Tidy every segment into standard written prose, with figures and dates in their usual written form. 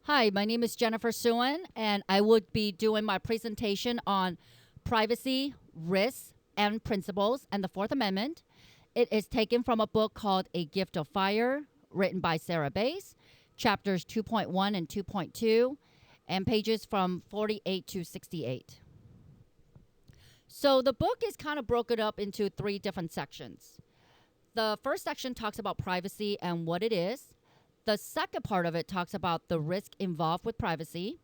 Hi, my name is Jennifer Suen, and I would be doing my presentation on privacy, risks, and principles and the Fourth Amendment. It is taken from a book called A Gift of Fire, written by Sarah Bass, chapters 2.1 and 2.2, and pages from 48 to 68. So the book is kind of broken up into three different sections. The first section talks about privacy and what it is. The second part of it talks about the risk involved with privacy.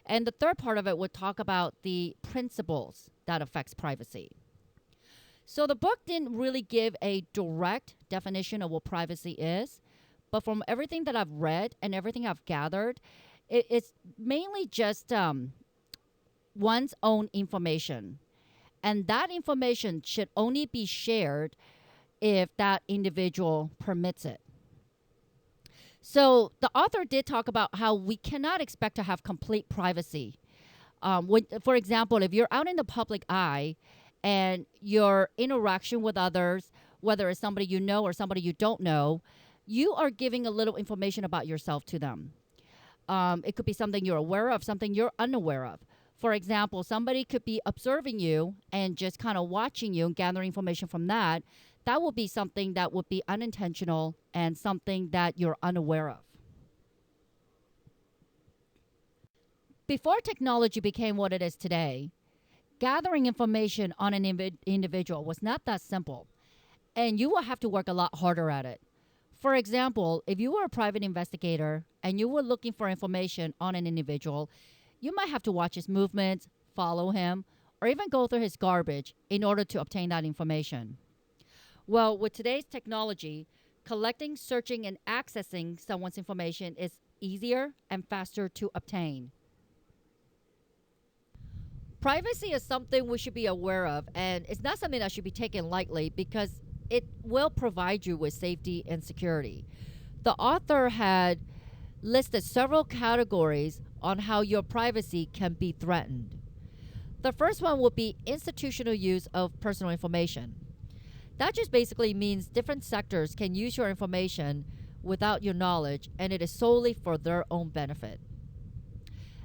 And the third part of it would talk about the principles that affects privacy. So the book didn't really give a direct definition of what privacy is, but from everything that I've read and everything I've gathered, it's mainly just one's own information. And that information should only be shared if that individual permits it. So the author did talk about how we cannot expect to have complete privacy. For example, if you're out in the public eye and your interaction with others, whether it's somebody you know or somebody you don't know, you are giving a little information about yourself to them. It could be something you're aware of, something you're unaware of. For example, somebody could be observing you and just kind of watching you and gathering information from that. That will be something that would be unintentional and something that you're unaware of. Before technology became what it is today, gathering information on an individual was not that simple, and you will have to work a lot harder at it. For example, if you were a private investigator and you were looking for information on an individual, you might have to watch his movements, follow him, or even go through his garbage in order to obtain that information. Well, with today's technology, collecting, searching, and accessing someone's information is easier and faster to obtain. Privacy is something we should be aware of, and it's not something that should be taken lightly because it will provide you with safety and security. The author had listed several categories on how your privacy can be threatened. The first one would be institutional use of personal information. That just basically means different sectors can use your information without your knowledge, and it is solely for their own benefit.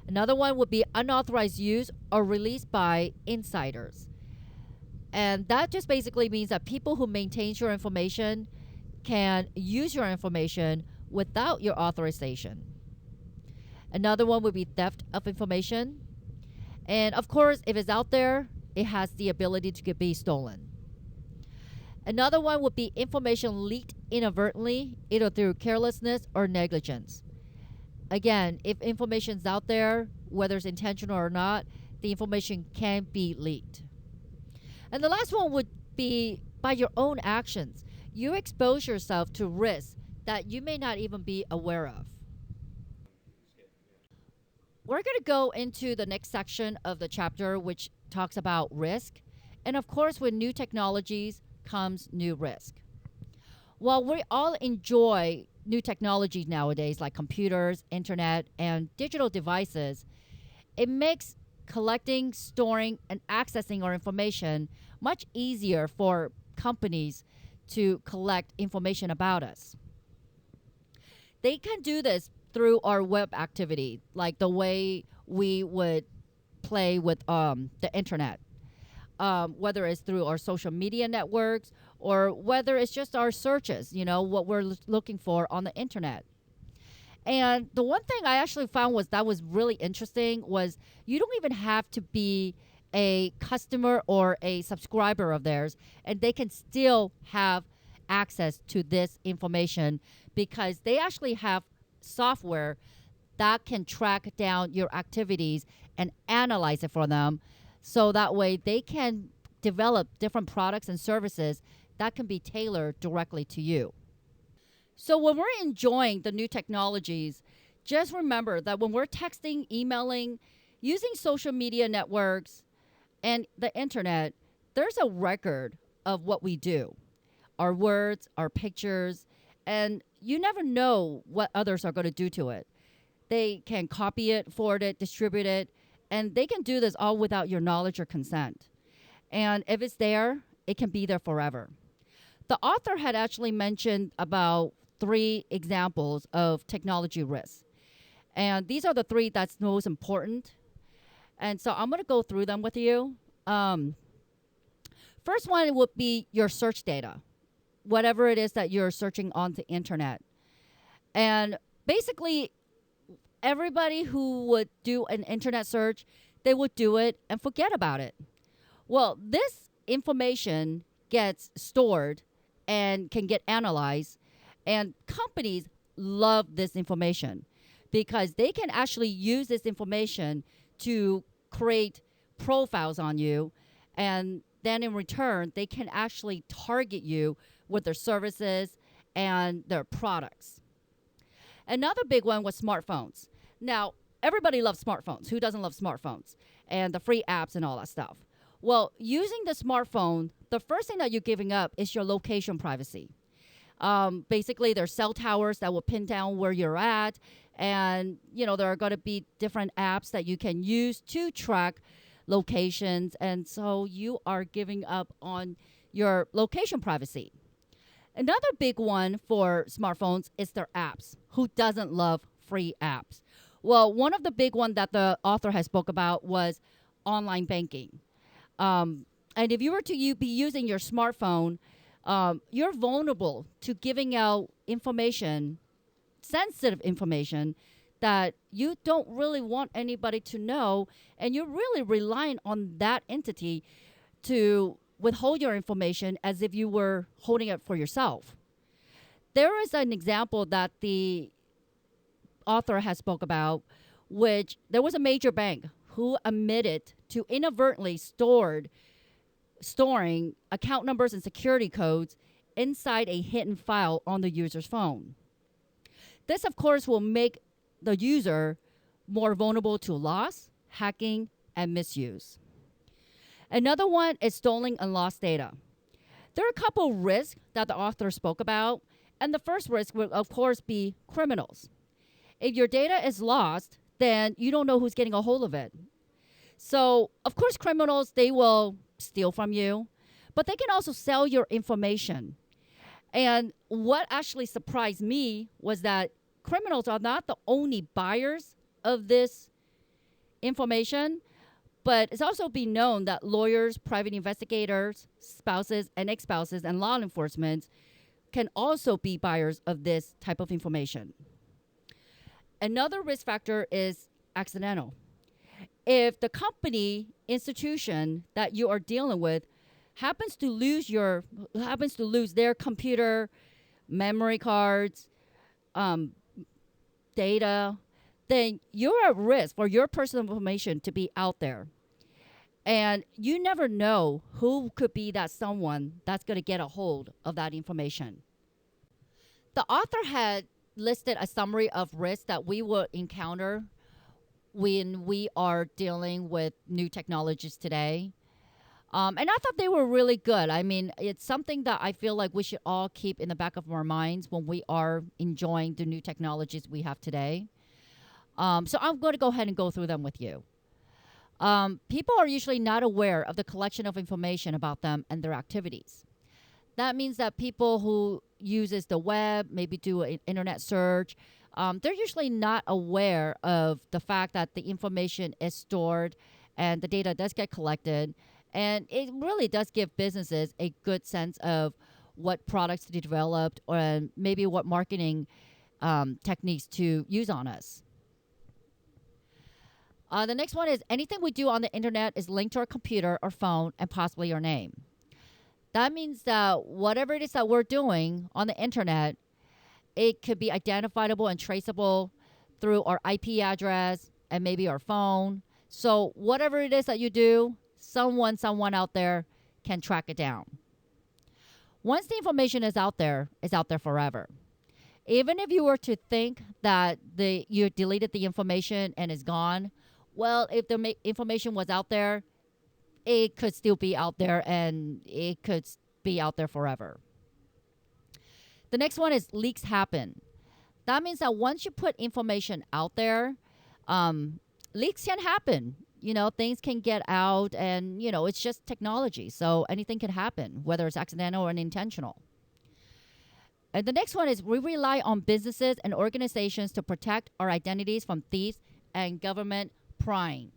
Another one would be unauthorized use or release by insiders. And that just basically means that people who maintain your information can use your information without your authorization. Another one would be theft of information. And of course, if it's out there, it has the ability to be stolen. Another one would be information leaked inadvertently, either through carelessness or negligence. Again, if information's out there, whether it's intentional or not, the information can be leaked. And the last one would be by your own actions. You expose yourself to risks that you may not even be aware of. We're going to go into the next section of the chapter, which talks about risk. And of course, with new technologies comes new risk. While we all enjoy new technologies nowadays, like computers, internet, and digital devices, it makes collecting, storing, and accessing our information much easier for companies to collect information about us. They can do this through our web activity, like the way we would play with the internet. Whether it's through our social media networks or whether it's just our searches, what we're looking for on the internet. And the one thing I actually found was really interesting was you don't even have to be a customer or a subscriber of theirs, and they can still have access to this information because they actually have software that can track down your activities and analyze it for them. So that way they can develop different products and services that can be tailored directly to you. So when we're enjoying the new technologies, just remember that when we're texting, emailing, using social media networks, and the internet, there's a record of what we do. Our words, our pictures, and you never know what others are going to do to it. They can copy it, forward it, distribute it, and they can do this all without your knowledge or consent. And if it's there, it can be there forever. The author had actually mentioned about 3 examples of technology risks. And these are the three that's most important. And so I'm going to go through them with you. First one would be your search data, whatever it is that you're searching on the internet. And basically, everybody who would do an internet search, they would do it and forget about it. Well, this information gets stored and can get analyzed, and companies love this information because they can actually use this information to create profiles on you, and then in return, they can actually target you with their services and their products. Another big one was smartphones. Now, everybody loves smartphones. Who doesn't love smartphones? And the free apps and all that stuff. Well, using the smartphone, the first thing that you're giving up is your location privacy. Basically, there's cell towers that will pin down where you're at. And, there are going to be different apps that you can use to track locations. And so you are giving up on your location privacy. Another big one for smartphones is their apps. Who doesn't love free apps? Well, one of the big ones that the author has spoke about was online banking. And if you were to be using your smartphone, you're vulnerable to giving out information, sensitive information, that you don't really want anybody to know, and you're really relying on that entity to withhold your information as if you were holding it for yourself. There is an example that the author has spoke about, which there was a major bank who admitted to inadvertently storing account numbers and security codes inside a hidden file on the user's phone. This, of course, will make the user more vulnerable to loss, hacking, and misuse. Another one is stolen and lost data. There are a couple risks that the author spoke about, and the first risk will, of course, be criminals. If your data is lost, then you don't know who's getting a hold of it. So, of course, criminals, they will steal from you, but they can also sell your information. And what actually surprised me was that criminals are not the only buyers of this information, but it's also been known that lawyers, private investigators, spouses and ex-spouses, and law enforcement can also be buyers of this type of information. Another risk factor is accidental. If the company, institution that you are dealing with happens to lose their computer, memory cards, data, then you're at risk for your personal information to be out there. And you never know who could be that someone that's going to get a hold of that information. The author had listed a summary of risks that we will encounter when we are dealing with new technologies today. And I thought they were really good. I mean, it's something that I feel like we should all keep in the back of our minds when we are enjoying the new technologies we have today. So I'm going to go ahead and go through them with you. People are usually not aware of the collection of information about them and their activities. That means that people who uses the web, maybe do an internet search, they're usually not aware of the fact that the information is stored and the data does get collected. And it really does give businesses a good sense of what products to develop or maybe what marketing techniques to use on us. The next one is anything we do on the internet is linked to our computer or phone and possibly our name. That means that whatever it is that we're doing on the internet, it could be identifiable and traceable through our IP address and maybe our phone. So whatever it is that you do, someone out there can track it down. Once the information is out there, it's out there forever. Even if you were to think that you deleted the information and it's gone, well, if the information was out there, it could still be out there and it could be out there forever. The next one is leaks happen. That means that once you put information out there, leaks can happen. Things can get out and, it's just technology. So anything can happen, whether it's accidental or unintentional. And the next one is we rely on businesses and organizations to protect our identities from thieves and government prying.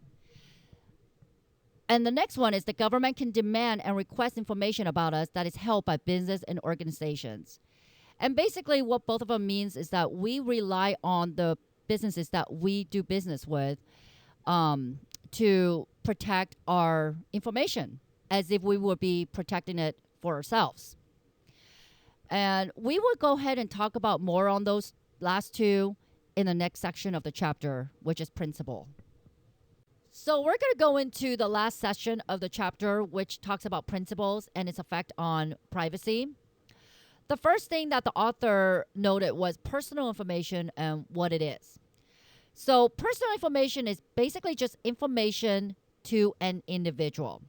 And the next one is the government can demand and request information about us that is held by business and organizations. And basically, what both of them means is that we rely on the businesses that we do business with to protect our information as if we would be protecting it for ourselves. And we will go ahead and talk about more on those last two in the next section of the chapter, which is principle. So we're going to go into the last section of the chapter, which talks about principles and its effect on privacy. The first thing that the author noted was personal information and what it is. So personal information is basically just information to an individual.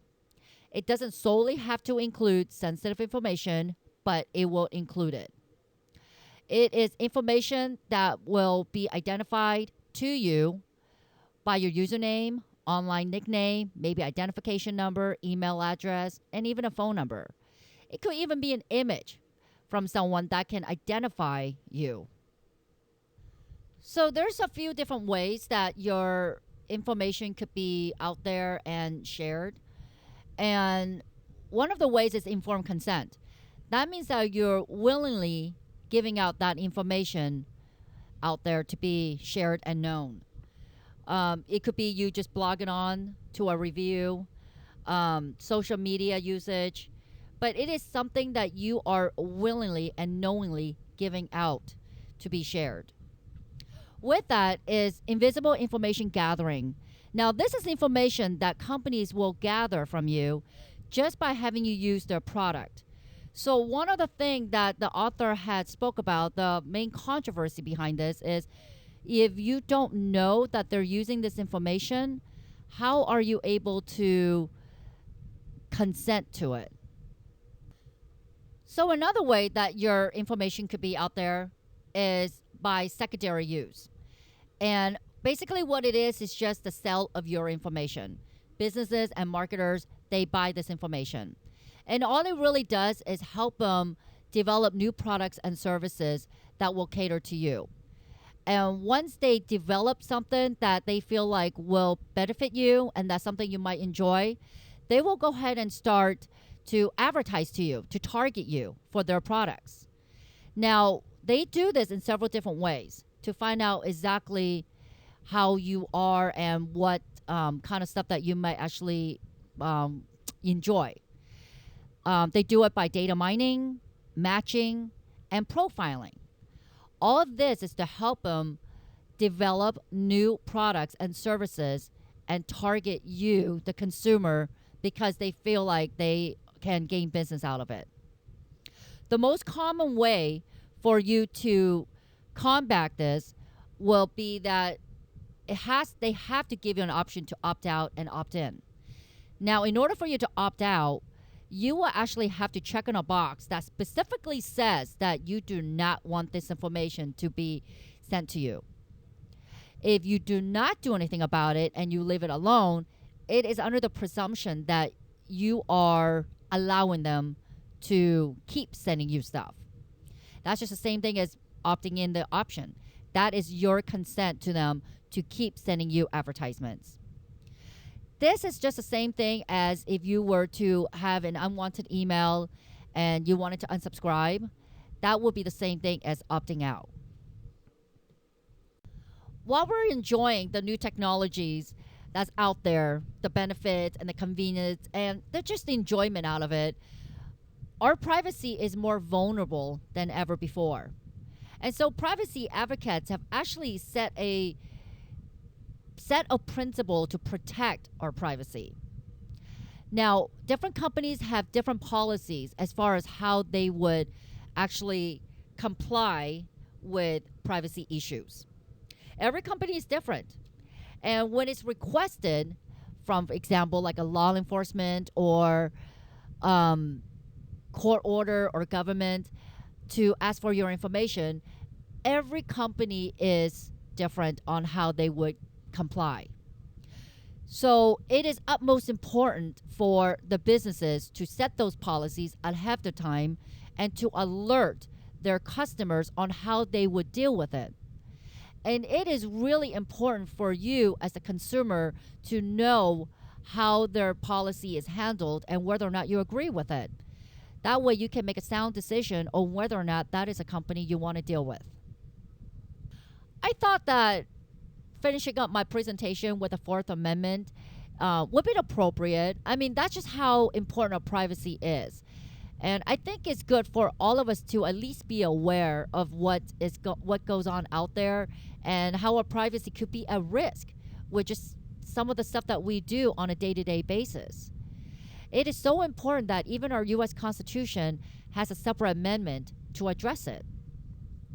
It doesn't solely have to include sensitive information, but it will include it. It is information that will be identified to you by your username, online nickname, maybe identification number, email address, and even a phone number. It could even be an image from someone that can identify you. So there's a few different ways that your information could be out there and shared. And one of the ways is informed consent. That means that you're willingly giving out that information out there to be shared and known. It could be you just blogging on to a review, social media usage, but it is something that you are willingly and knowingly giving out to be shared. With that is invisible information gathering. Now, this is information that companies will gather from you just by having you use their product. So one of the things that the author had spoke about, the main controversy behind this is if you don't know that they're using this information, how are you able to consent to it? So another way that your information could be out there is by secondary use. And basically what it is just the sale of your information. Businesses and marketers, they buy this information. And all it really does is help them develop new products and services that will cater to you. And once they develop something that they feel like will benefit you and that's something you might enjoy, they will go ahead and start to advertise to you, to target you for their products. Now, they do this in several different ways to find out exactly how you are and what kind of stuff that you might actually enjoy. They do it by data mining, matching, and profiling. All of this is to help them develop new products and services and target you, the consumer, because they feel like they can gain business out of it. The most common way for you to combat this will be that they have to give you an option to opt out and opt in. Now, in order for you to opt out, you will actually have to check in a box that specifically says that you do not want this information to be sent to you. If you do not do anything about it and you leave it alone, it is under the presumption that you are allowing them to keep sending you stuff. That's just the same thing as opting in the option. That is your consent to them to keep sending you advertisements. This is just the same thing as if you were to have an unwanted email and you wanted to unsubscribe. That would be the same thing as opting out. While we're enjoying the new technologies that's out there, the benefits and the convenience, and just the enjoyment out of it, our privacy is more vulnerable than ever before. And so privacy advocates have actually set a set of principle to protect our privacy. Now, different companies have different policies as far as how they would actually comply with privacy issues. Every company is different. And when it's requested from, for example, like a law enforcement or court order or government to ask for your information, every company is different on how they would comply. So it is utmost important for the businesses to set those policies ahead of time and to alert their customers on how they would deal with it. And it is really important for you as a consumer to know how their policy is handled and whether or not you agree with it. That way you can make a sound decision on whether or not that is a company you want to deal with. I thought that finishing up my presentation with the Fourth Amendment would be appropriate. I mean, that's just how important privacy is. And I think it's good for all of us to at least be aware of what goes on out there and how our privacy could be at risk with just some of the stuff that we do on a day-to-day basis. It is so important that even our U.S. Constitution has a separate amendment to address it.